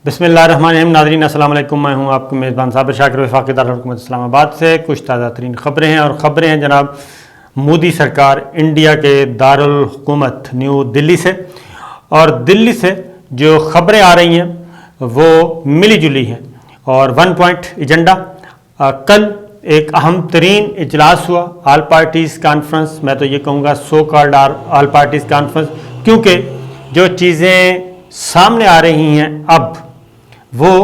بسم اللہ الرحمن الرحیم. ناظرین السلام علیکم. میں ہوں آپ کے میزبان صابر شاکر وفاقی دارالحکومت اسلام آباد سے. کچھ تازہ ترین خبریں ہیں اور خبریں ہیں جناب مودی سرکار انڈیا کے دارالحکومت نیو دلی سے. اور دلی سے جو خبریں آ رہی ہیں وہ ملی جلی ہیں. اور 1 پوائنٹ ایجنڈا. کل ایک اہم ترین اجلاس ہوا آل پارٹیز کانفرنس. میں تو یہ کہوں گا so called all parties conference, کیونکہ جو چیزیں سامنے آ رہی ہیں اب وہ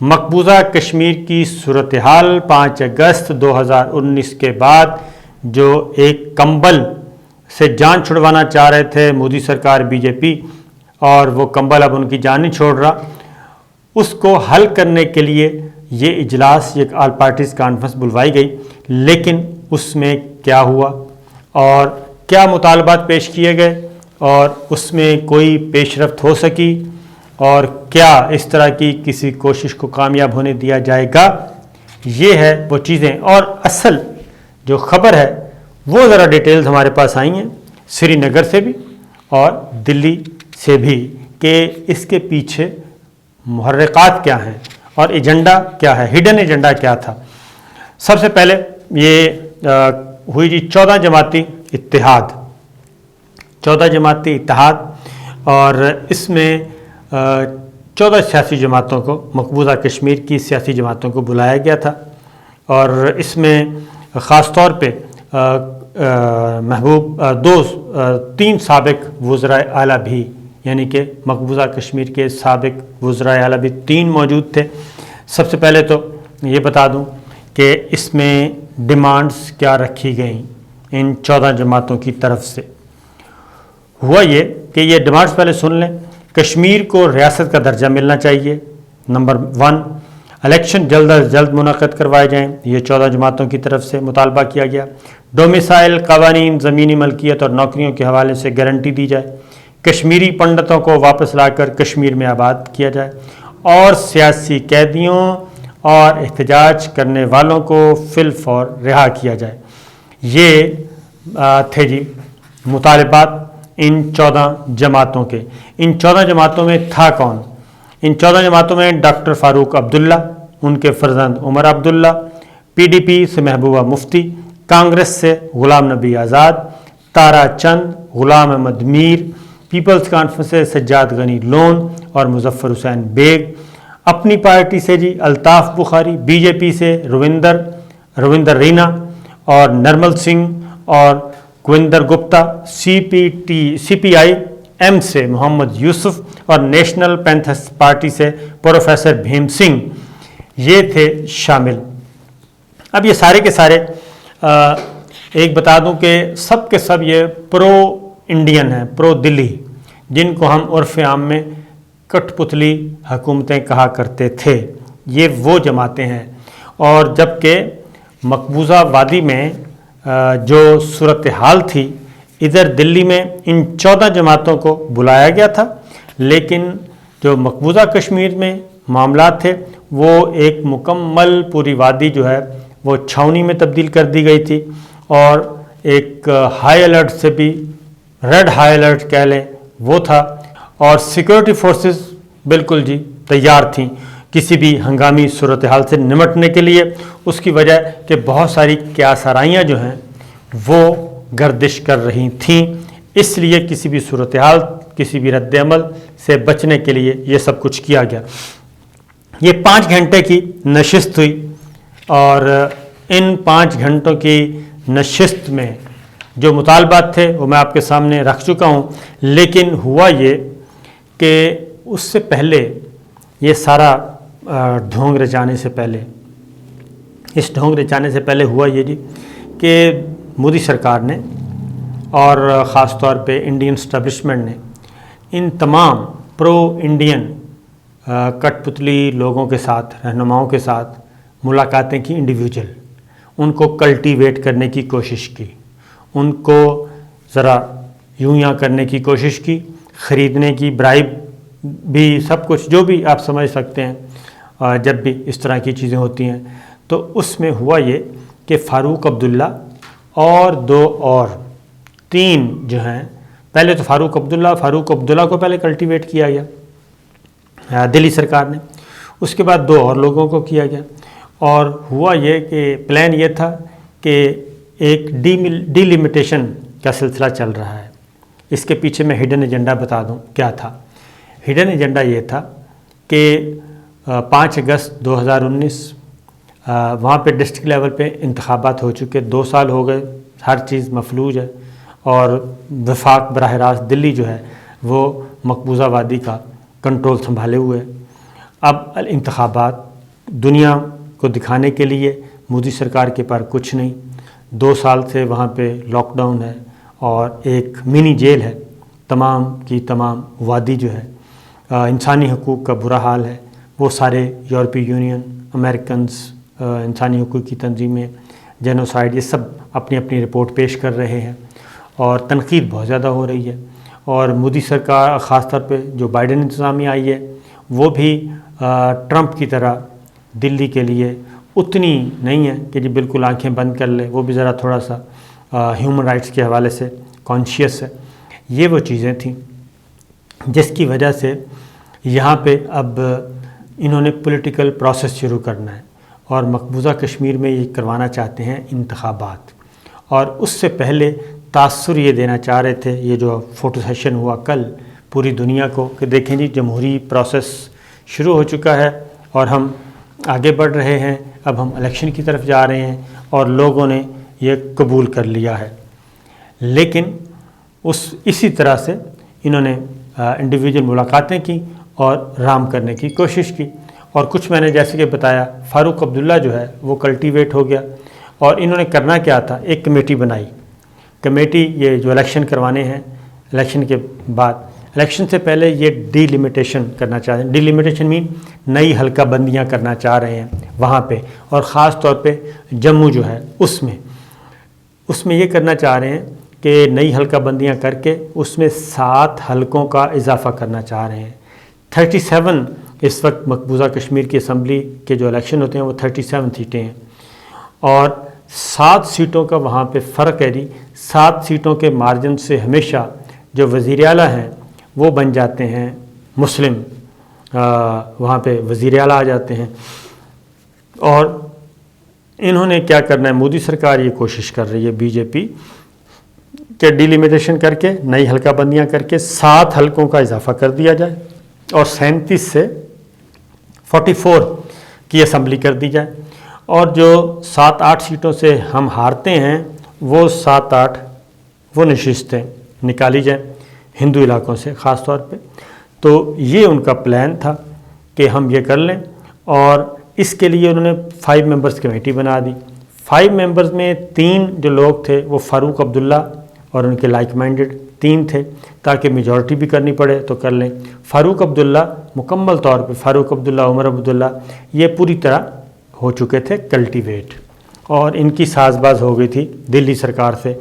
مقبوضہ کشمیر کی صورتحال 5 اگست 2019 کے بعد جو ایک کمبل سے جان چھڑوانا چاہ رہے تھے مودی سرکار بی جے پی، اور وہ کمبل اب ان کی جان نہیں چھوڑ رہا، اس کو حل کرنے کے لیے یہ اجلاس، یہ آل پارٹیز کانفرنس بلوائی گئی. لیکن اس میں کیا ہوا اور کیا مطالبات پیش کیے گئے اور اس میں کوئی پیش رفت ہو سکی اور کیا اس طرح کی کسی کوشش کو کامیاب ہونے دیا جائے گا، یہ ہے وہ چیزیں. اور اصل جو خبر ہے وہ ذرا ڈیٹیلز ہمارے پاس آئی ہیں سری نگر سے بھی اور دلی سے بھی، کہ اس کے پیچھے محرکات کیا ہیں اور ایجنڈا کیا ہے، ہڈن ایجنڈا کیا تھا. سب سے پہلے یہ ہوئی جی 14 جماعتی اتحاد. 14 جماعتی اتحاد، اور اس میں 14 سیاسی جماعتوں کو، مقبوضہ کشمیر کی سیاسی جماعتوں کو بلایا گیا تھا. اور اس میں خاص طور پہ تین سابق وزرائے اعلیٰ بھی، یعنی کہ مقبوضہ کشمیر کے سابق وزرائے اعلیٰ بھی 3 موجود تھے. سب سے پہلے تو یہ بتا دوں کہ اس میں ڈیمانڈز کیا رکھی گئیں ان 14 جماعتوں کی طرف سے. ہوا یہ کہ یہ ڈیمانڈز پہلے سن لیں. کشمیر کو ریاست کا درجہ ملنا چاہیے. نمبر 1، الیکشن جلد از جلد منعقد کروائے جائیں، یہ 14 جماعتوں کی طرف سے مطالبہ کیا گیا. ڈومیسائل قوانین، زمینی ملکیت اور نوکریوں کے حوالے سے گارنٹی دی جائے. کشمیری پنڈتوں کو واپس لا کر کشمیر میں آباد کیا جائے اور سیاسی قیدیوں اور احتجاج کرنے والوں کو فی الفور رہا کیا جائے. یہ تھے جی مطالبات ان 14 جماعتوں کے. ان 14 جماعتوں میں تھا کون؟ ان 14 جماعتوں میں ڈاکٹر فاروق عبداللہ، ان کے فرزند Omar Abdullah, P D P سے محبوبہ مفتی، کانگریس سے غلام نبی آزاد، تارا چند، غلام احمد میر، پیپلز کانفرنس سے سجاد غنی لون اور مظفر حسین بیگ، اپنی پارٹی سے جی الطاف بخاری، بی جے پی سے روندر رینا اور نرمل سنگھ اور گووندر گپتا، سی پی آئی ایم سے محمد یوسف اور نیشنل پینتھرز پارٹی سے پروفیسر بھیم سنگھ، یہ تھے شامل. اب یہ سارے کے سارے ایک بتا دوں کہ سب کے سب یہ پرو انڈین ہیں، پرو دلی، جن کو ہم عرف عام میں کٹ پتلی حکومتیں کہا کرتے تھے. یہ وہ جماعتیں ہیں. اور جبکہ مقبوضہ وادی میں جو صورتحال تھی، ادھر دلی میں ان 14 جماعتوں کو بلایا گیا تھا، لیکن جو مقبوضہ کشمیر میں معاملات تھے وہ ایک مکمل پوری وادی جو ہے وہ چھاؤنی میں تبدیل کر دی گئی تھی. اور ایک ہائی الرٹ سے بھی ریڈ ہائی الرٹ کہہ لیں وہ تھا، اور سیکورٹی فورسز بالکل جی تیار تھیں کسی بھی ہنگامی صورتحال سے نمٹنے کے لیے. اس کی وجہ کہ بہت ساری کیاسرائیاں جو ہیں وہ گردش کر رہی تھیں، اس لیے کسی بھی صورتحال، کسی بھی رد عمل سے بچنے کے لیے یہ سب کچھ کیا گیا. یہ 5 گھنٹے کی نشست ہوئی، اور ان 5 گھنٹوں کی نشست میں جو مطالبات تھے وہ میں آپ کے سامنے رکھ چکا ہوں. لیکن ہوا یہ کہ اس سے پہلے یہ سارا ڈھونگ رچانے سے پہلے، اس ڈھونگ رچانے سے پہلے ہوا یہ جی کہ مودی سرکار نے اور خاص طور پہ انڈین اسٹیبلشمنٹ نے ان تمام پرو انڈین کٹ پتلی لوگوں کے ساتھ، رہنماؤں کے ساتھ ملاقاتیں کی انڈیویجول. ان کو کلٹیویٹ کرنے کی کوشش کی، ان کو ذرا یوں کرنے کی کوشش کی، خریدنے کی، برائب بھی، سب کچھ جو بھی آپ سمجھ سکتے ہیں جب بھی اس طرح کی چیزیں ہوتی ہیں. تو اس میں ہوا یہ کہ فاروق عبداللہ اور 2 اور 3 جو ہیں، پہلے تو فاروق عبداللہ کو پہلے کلٹیویٹ کیا گیا، دلی سرکار نے. اس کے بعد 2 اور لوگوں کو کیا گیا، اور ہوا یہ کہ پلان یہ تھا کہ ایک ڈی لمیٹیشن کا سلسلہ چل رہا ہے. اس کے پیچھے میں ہڈن ایجنڈا بتا دوں کیا تھا. ہڈن ایجنڈا یہ تھا کہ 5 اگست 2019 وہاں پہ ڈسٹرکٹ لیول پہ انتخابات ہو چکے، 2 سال ہو گئے، ہر چیز مفلوج ہے، اور وفاق براہ راست دلی جو ہے وہ مقبوضہ وادی کا کنٹرول سنبھالے ہوئے. اب انتخابات دنیا کو دکھانے کے لیے مودی سرکار کے پاس کچھ نہیں. 2 سال سے وہاں پہ لاک ڈاؤن ہے اور ایک منی جیل ہے. تمام کی تمام وادی جو ہے، انسانی حقوق کا برا حال ہے. وہ سارے یورپی یونین، امریکنز، انسانی حقوق کی تنظیمیں، جینوسائیڈ، یہ سب اپنی اپنی رپورٹ پیش کر رہے ہیں، اور تنقید بہت زیادہ ہو رہی ہے. اور مودی سرکار، خاص طور پہ جو بائیڈن انتظامیہ آئی ہے، وہ بھی ٹرمپ کی طرح دلی کے لیے اتنی نہیں ہے کہ جی بالکل آنکھیں بند کر لے. وہ بھی ذرا تھوڑا سا ہیومن رائٹس کے حوالے سے کانشیس ہے. یہ وہ چیزیں تھیں جس کی وجہ سے یہاں پہ اب انہوں نے پولیٹیکل پروسیس شروع کرنا ہے، اور مقبوضہ کشمیر میں یہ کروانا چاہتے ہیں انتخابات. اور اس سے پہلے تاثر یہ دینا چاہ رہے تھے، یہ جو فوٹو سیشن ہوا کل پوری دنیا کو، کہ دیکھیں جی جمہوری پروسیس شروع ہو چکا ہے اور ہم آگے بڑھ رہے ہیں، اب ہم الیکشن کی طرف جا رہے ہیں، اور لوگوں نے یہ قبول کر لیا ہے. لیکن اسی طرح سے انہوں نے انڈیویجول ملاقاتیں کی اور رام کرنے کی کوشش کی. اور کچھ میں نے جیسے کہ بتایا، فاروق عبداللہ جو ہے وہ کلٹیویٹ ہو گیا، اور انہوں نے کرنا کیا تھا، ایک کمیٹی بنائی. کمیٹی یہ جو الیکشن کروانے ہیں، الیکشن کے بعد، الیکشن سے پہلے یہ ڈی لمیٹیشن کرنا چاہتے ہیں. ڈی لمیٹیشن مین نئی حلقہ بندیاں کرنا چاہ رہے ہیں وہاں پہ، اور خاص طور پہ جموں جو ہے اس میں یہ کرنا چاہ رہے ہیں کہ نئی حلقہ بندیاں کر کے اس میں 7 حلقوں کا اضافہ کرنا چاہ رہے ہیں. 37 اس وقت مقبوضہ کشمیر کی اسمبلی کے جو الیکشن ہوتے ہیں وہ 37 سیٹیں ہیں، اور 7 سیٹوں کا وہاں پہ فرق ہے جی. 7 سیٹوں کے مارجن سے ہمیشہ جو وزیر اعلیٰ ہیں وہ بن جاتے ہیں مسلم، وہاں پہ وزیر اعلیٰ آ جاتے ہیں. اور انہوں نے کیا کرنا ہے، مودی سرکار یہ کوشش کر رہی ہے، بی جے پی، کہ ڈی لمیٹیشن کر کے نئی حلقہ بندیاں کر کے 7 حلقوں کا اضافہ کر دیا جائے، اور 37 سے 44 کی اسمبلی کر دی جائے. اور جو 7-8 سیٹوں سے ہم ہارتے ہیں، وہ 7-8 وہ نشستیں نکالی جائیں ہندو علاقوں سے خاص طور پہ. تو یہ ان کا پلان تھا کہ ہم یہ کر لیں، اور اس کے لیے انہوں نے 5 ممبرز کمیٹی بنا دی. 5 ممبرز میں 3 جو لوگ تھے وہ فاروق عبداللہ اور ان کے لائک مائنڈڈ 3 تھے، تاکہ میجورٹی بھی کرنی پڑے تو کر لیں. فاروق عبداللہ مکمل طور پہ، فاروق عبداللہ، عمر عبداللہ، یہ پوری طرح ہو چکے تھے کلٹیویٹ، اور ان کی ساز باز ہو گئی تھی دلی سرکار سے.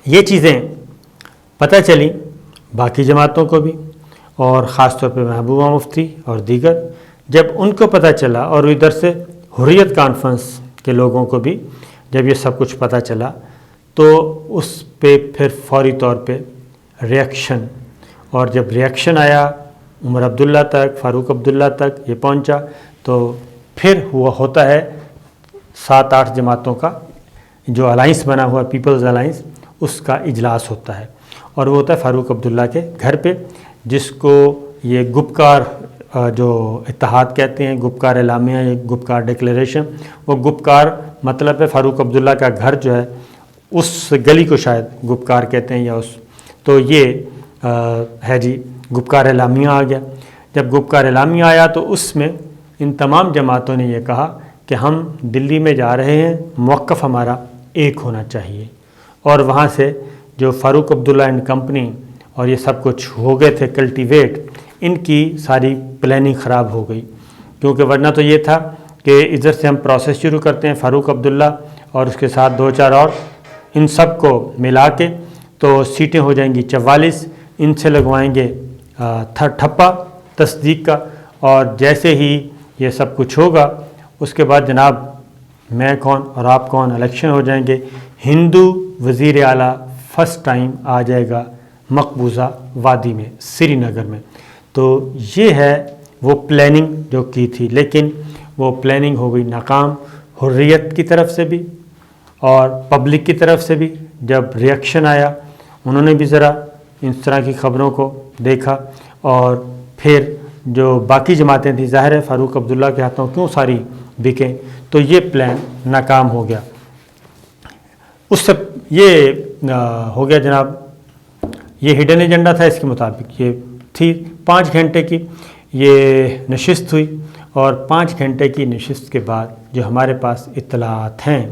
یہ چیزیں پتہ چلی باقی جماعتوں کو بھی، اور خاص طور پہ محبوبہ مفتی اور دیگر. جب ان کو پتہ چلا، اور ادھر سے حریت کانفرنس کے لوگوں کو بھی جب یہ سب کچھ پتہ چلا، تو اس پہ پھر فوری طور پہ ریاکشن. اور جب ریاکشن آیا عمر عبداللہ تک، فاروق عبداللہ تک یہ پہنچا، تو پھر ہوتا ہے 7-8 جماعتوں کا جو الائنس بنا ہوا، پیپلز الائنس، اس کا اجلاس ہوتا ہے. اور وہ ہوتا ہے فاروق عبداللہ کے گھر پہ، جس کو یہ گپکار جو اتحاد کہتے ہیں، گپکار اعلامیہ یا گپکار ڈکلیریشن. وہ گپکار مطلب ہے فاروق عبداللہ کا گھر جو ہے، اس گلی کو شاید گپکار کہتے ہیں، یا اس، تو یہ ہے جی گپکار اعلامیہ آ گیا. جب گپکار اعلامیہ آیا تو اس میں ان تمام جماعتوں نے یہ کہا کہ ہم دلی میں جا رہے ہیں، موقف ہمارا ایک ہونا چاہیے. اور وہاں سے جو فاروق عبداللہ اینڈ کمپنی اور یہ سب کچھ ہو گئے تھے کلٹیویٹ، ان کی ساری پلاننگ خراب ہو گئی. کیونکہ ورنہ تو یہ تھا کہ ادھر سے ہم پروسیس شروع کرتے ہیں، فاروق عبداللہ اور اس کے ساتھ 2-4 اور، ان سب کو ملا کے تو سیٹیں ہو جائیں گی 44. ان سے لگوائیں گے ٹھپا تصدیق کا، اور جیسے ہی یہ سب کچھ ہوگا اس کے بعد جناب میں کون اور آپ کون الیکشن ہو جائیں گے. ہندو وزیر اعلیٰ فرسٹ ٹائم آ جائے گا مقبوضہ وادی میں، سری نگر میں. تو یہ ہے وہ پلاننگ جو کی تھی، لیکن وہ پلاننگ ہو گئی ناکام، حریت کی طرف سے بھی اور پبلک کی طرف سے بھی۔ جب ریئیکشن آیا انہوں نے بھی ذرا اس طرح کی خبروں کو دیکھا، اور پھر جو باقی جماعتیں تھیں، ظاہر ہے فاروق عبداللہ کے ہاتھوں کیوں ساری بکیں، تو یہ پلان ناکام ہو گیا۔ اس سے یہ ہو گیا جناب، یہ ہڈن ایجنڈا تھا، اس کے مطابق یہ تھی 5 گھنٹے کی یہ نشست ہوئی، اور 5 گھنٹے کی نشست کے بعد جو ہمارے پاس اطلاعات ہیں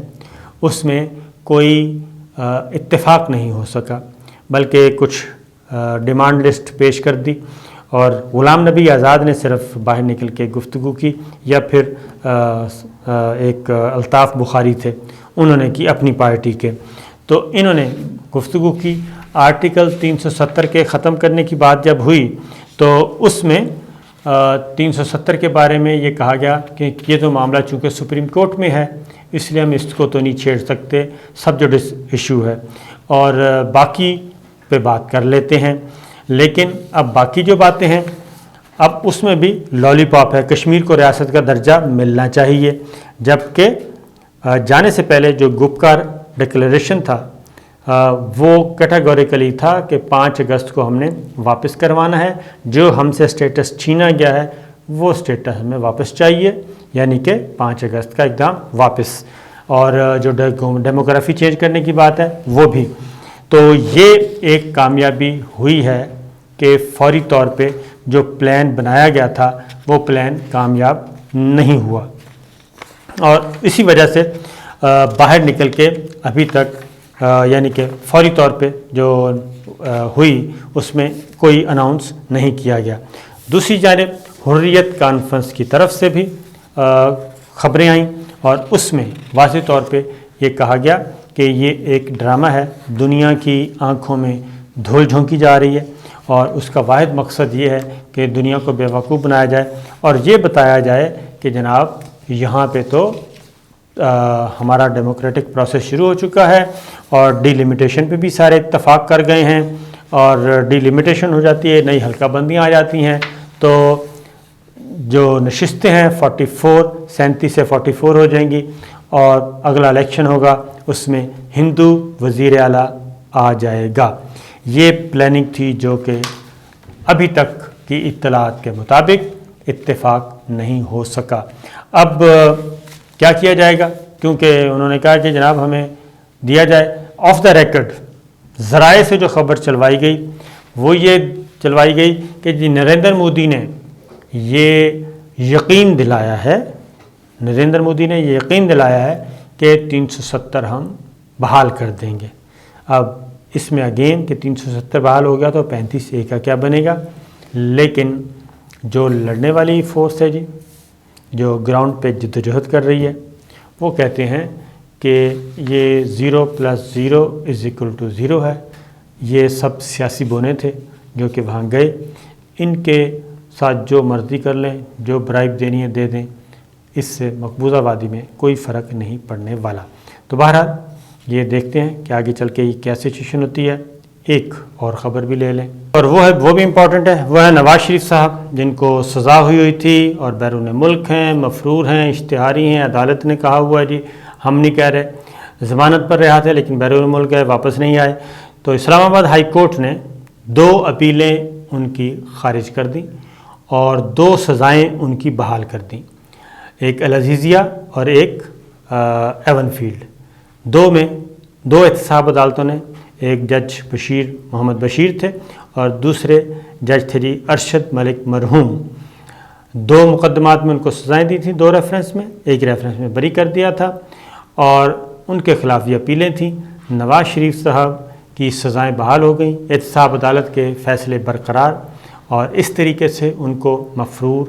اس میں کوئی اتفاق نہیں ہو سکا، بلکہ کچھ ڈیمانڈ لسٹ پیش کر دی، اور غلام نبی آزاد نے صرف باہر نکل کے گفتگو کی، یا پھر ایک الطاف بخاری تھے انہوں نے کی اپنی پارٹی کے، تو انہوں نے گفتگو کی۔ آرٹیکل 370 کے ختم کرنے کی بات جب ہوئی تو اس میں 370 کے بارے میں یہ کہا گیا کہ یہ تو معاملہ چونکہ سپریم کورٹ میں ہے اس لیے ہم اس کو تو نہیں چھیڑ سکتے، سب جوڈس ایشو ہے، اور باقی پہ بات کر لیتے ہیں۔ لیکن اب باقی جو باتیں ہیں اب اس میں بھی لالی پاپ ہے، کشمیر کو ریاست کا درجہ ملنا چاہیے، جبکہ جانے سے پہلے جو گپکار ڈکلیریشن تھا وہ کیٹاگوریکلی تھا کہ 5 اگست کو ہم نے واپس کروانا ہے، جو ہم سے سٹیٹس چھینا گیا ہے وہ سٹیٹس ہمیں واپس چاہیے، یعنی کہ 5 اگست کا اقدام واپس، اور جو ڈیموگرافی چینج کرنے کی بات ہے وہ بھی۔ تو یہ ایک کامیابی ہوئی ہے کہ فوری طور پہ جو پلان بنایا گیا تھا وہ پلان کامیاب نہیں ہوا، اور اسی وجہ سے باہر نکل کے ابھی تک یعنی کہ فوری طور پہ جو ہوئی اس میں کوئی اناؤنس نہیں کیا گیا۔ دوسری جانب حریت کانفرنس کی طرف سے بھی خبریں آئیں، اور اس میں واضح طور پہ یہ کہا گیا کہ یہ ایک ڈرامہ ہے، دنیا کی آنکھوں میں دھول جھونکی جا رہی ہے، اور اس کا واحد مقصد یہ ہے کہ دنیا کو بے وقوف بنایا جائے، اور یہ بتایا جائے کہ جناب یہاں پہ تو ہمارا ڈیموکریٹک پروسیس شروع ہو چکا ہے، اور ڈی لمیٹیشن پہ بھی سارے اتفاق کر گئے ہیں، اور ڈی لمیٹیشن ہو جاتی ہے، نئی حلقہ بندیاں آ جاتی ہیں، تو جو نشستیں ہیں 37 سے 44 ہو جائیں گی، اور اگلا الیکشن ہوگا اس میں ہندو وزیر اعلیٰ آ جائے گا۔ یہ پلاننگ تھی جو کہ ابھی تک کی اطلاعات کے مطابق اتفاق نہیں ہو سکا۔ اب کیا کیا جائے گا، کیونکہ انہوں نے کہا کہ جناب ہمیں دیا جائے آف دا ریکڈ، ذرائع سے جو خبر چلوائی گئی وہ یہ چلوائی گئی کہ جی نریندر مودی نے یہ یقین دلایا ہے، نریندر مودی نے یہ یقین دلایا ہے کہ 370 ہم بحال کر دیں گے۔ اب اس میں اگین کہ 370 بحال ہو گیا تو 35A کا کیا بنے گا، لیکن جو لڑنے والی فورس ہے جی، جو گراؤنڈ پہ جدوجہد کر رہی ہے، وہ کہتے ہیں کہ یہ 0 + 0 = 0 ہے۔ یہ سب سیاسی بونے تھے جو کہ وہاں گئے، ان کے ساتھ جو مرضی کر لیں، جو برائب دینی ہے دے دیں، اس سے مقبوضہ وادی میں کوئی فرق نہیں پڑنے والا۔ تو بہرحال یہ دیکھتے ہیں کہ آگے چل کے یہ کیا سچویشن ہوتی ہے۔ ایک اور خبر بھی لے لیں، اور وہ بھی امپورٹنٹ ہے، وہ ہے نواز شریف صاحب جن کو سزا ہوئی تھی اور بیرون ملک ہیں، مفرور ہیں، اشتہاری ہیں۔ عدالت نے کہا ہوا ہے جی، ہم نہیں کہہ رہے، ضمانت پر رہا تھے لیکن بیرون ملک گئے، واپس نہیں آئے، تو اسلام آباد ہائی کورٹ نے 2 اپیلیں ان کی خارج کر دیں اور 2 سزائیں ان کی بحال کر دیں، ایک العزیزیہ اور ایک ایون فیلڈ۔ 2 احتساب عدالتوں نے، ایک جج محمد بشیر تھے اور دوسرے جج تھے جی ارشد ملک مرحوم۔ 2 مقدمات میں ان کو سزائیں دی تھیں، 2 ریفرنس میں، ایک ریفرنس میں بری کر دیا تھا، اور ان کے خلاف یہ اپیلیں تھیں۔ نواز شریف صاحب کی سزائیں بحال ہو گئیں، احتساب عدالت کے فیصلے برقرار، اور اس طریقے سے ان کو مفرور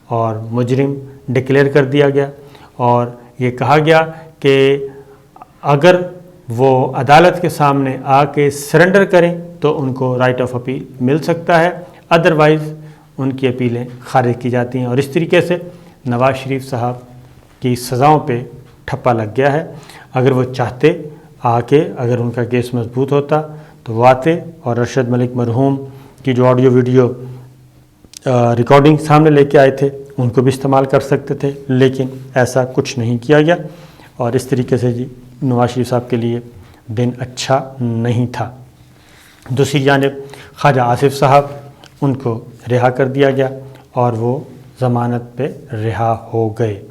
اور مجرم ڈکلیئر کر دیا گیا، اور یہ کہا گیا کہ اگر وہ عدالت کے سامنے آ کے سرنڈر کریں تو ان کو رائٹ آف اپیل مل سکتا ہے، ادروائز ان کی اپیلیں خارج کی جاتی ہیں، اور اس طریقے سے نواز شریف صاحب کی سزاؤں پہ ٹھپا لگ گیا ہے۔ اگر وہ چاہتے آ کے، اگر ان کا کیس مضبوط ہوتا تو وہ آتے اور ارشد ملک مرحوم کی جو آڈیو ویڈیو ریکارڈنگ سامنے لے کے آئے تھے ان کو بھی استعمال کر سکتے تھے، لیکن ایسا کچھ نہیں کیا گیا، اور اس طریقے سے جی نواز شریف صاحب کے لیے دن اچھا نہیں تھا۔ دوسری جانب خواجہ آصف صاحب، ان کو رہا کر دیا گیا اور وہ ضمانت پہ رہا ہو گئے۔